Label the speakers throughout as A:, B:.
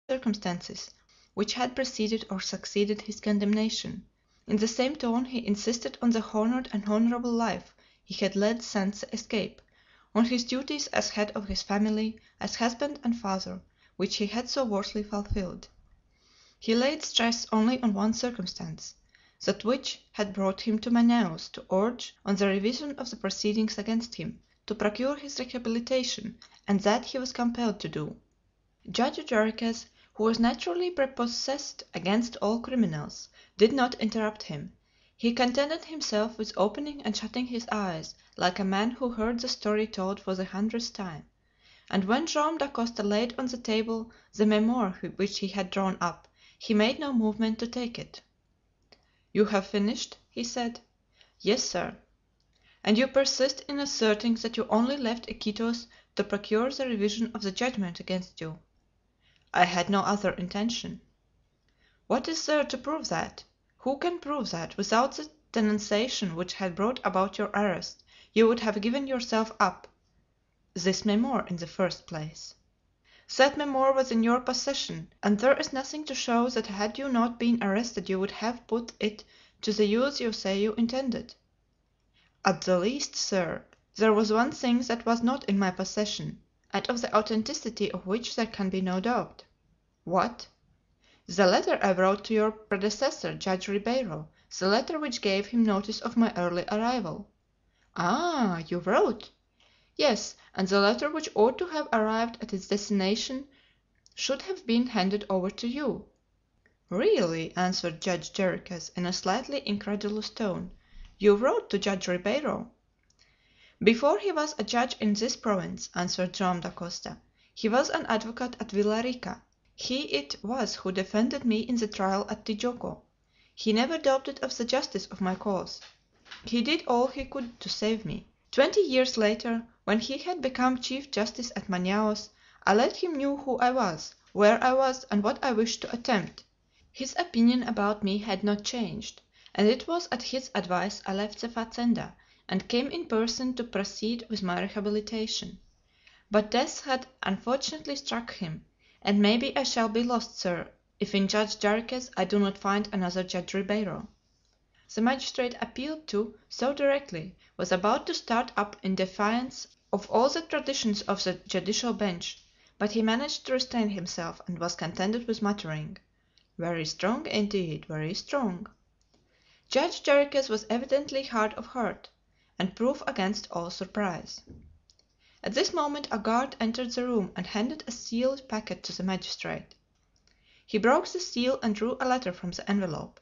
A: circumstances which had preceded or succeeded his condemnation. In the same tone he insisted on the honored and honorable life he had led since the escape, on his duties as head of his family, as husband and father, which he had so worthily fulfilled. He laid stress only on one circumstance, that which had brought him to Manaos to urge on the revision of the proceedings against him, to procure his rehabilitation, and that he was compelled to do. Judge Jarriquez, who was naturally prepossessed against all criminals, did not interrupt him. He contented himself with opening and shutting his eyes, like a man who heard the story told for the 100th time, and when Joam Dacosta laid on the table the memoir which he had drawn up, he made no movement to take it. "You have finished?" he said. "Yes, sir." "And you persist in asserting that you only left Iquitos to procure the revision of the judgment against you?" "I had no other intention." "What is there to prove that? Who can prove that, without the denunciation which had brought about your arrest, you would have given yourself up?" "This memoir, in the first place." "That memoir was in your possession, and there is nothing to show that had you not been arrested you would have put it to the use you say you intended." "At the least, sir, there was one thing that was not in my possession, and of the authenticity of which there can be no doubt." "What?" "The letter I wrote to your predecessor, Judge Ribeiro, the letter which gave him notice of my early arrival." "Ah! You wrote?" "Yes, and the letter which ought to have arrived at its destination should have been handed over to you." "Really," answered Judge Jarriquez in a slightly incredulous tone, "you wrote to Judge Ribeiro?" "Before he was a judge in this province," answered Joam Dacosta, "he was an advocate at Villa Rica. He it was who defended me in the trial at Tijuco. He never doubted of the justice of my cause. He did all he could to save me. 20 years later, when he had become chief justice at Manaos, I let him know who I was, where I was, and what I wished to attempt. His opinion about me had not changed, and it was at his advice I left the fazenda and came in person to proceed with my rehabilitation. But death had unfortunately struck him, and maybe I shall be lost, sir, if in Judge Jarriquez I do not find another Judge Ribeiro." The magistrate appealed to so directly was about to start up in defiance of all the traditions of the judicial bench, but he managed to restrain himself and was contented with muttering, "Very strong indeed, very strong." Judge Jarriquez was evidently hard of heart, and proof against all surprise. At this moment a guard entered the room and handed a sealed packet to the magistrate. He broke the seal and drew a letter from the envelope.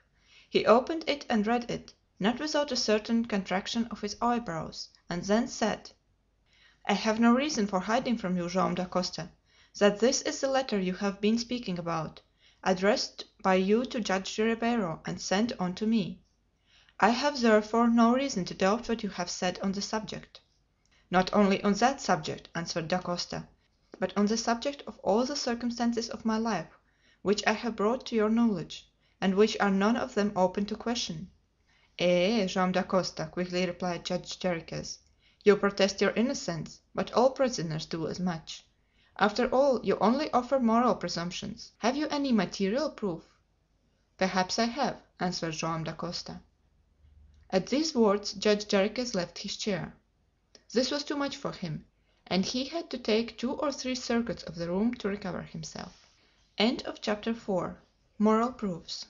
A: He opened it and read it, not without a certain contraction of his eyebrows, and then said: "I have no reason for hiding from you, Joam Dacosta, that this is the letter you have been speaking about, addressed by you to Judge Ribeiro and sent on to me. I have therefore no reason to doubt what you have said on the subject." "Not only on that subject," answered Dacosta, "but on the subject of all the circumstances of my life which I have brought to your knowledge, and which are none of them open to question." "Eh, Joam Dacosta," quickly replied Judge Jarriquez, "you protest your innocence, but all prisoners do as much. After all, you only offer moral presumptions. Have you any material proof?" "Perhaps I have," answered Joam Dacosta. At these words Judge Jarriquez left his chair. This was too much for him, and he had to take 2 or 3 circuits of the room to recover himself. Chapter 5. Moral Proofs.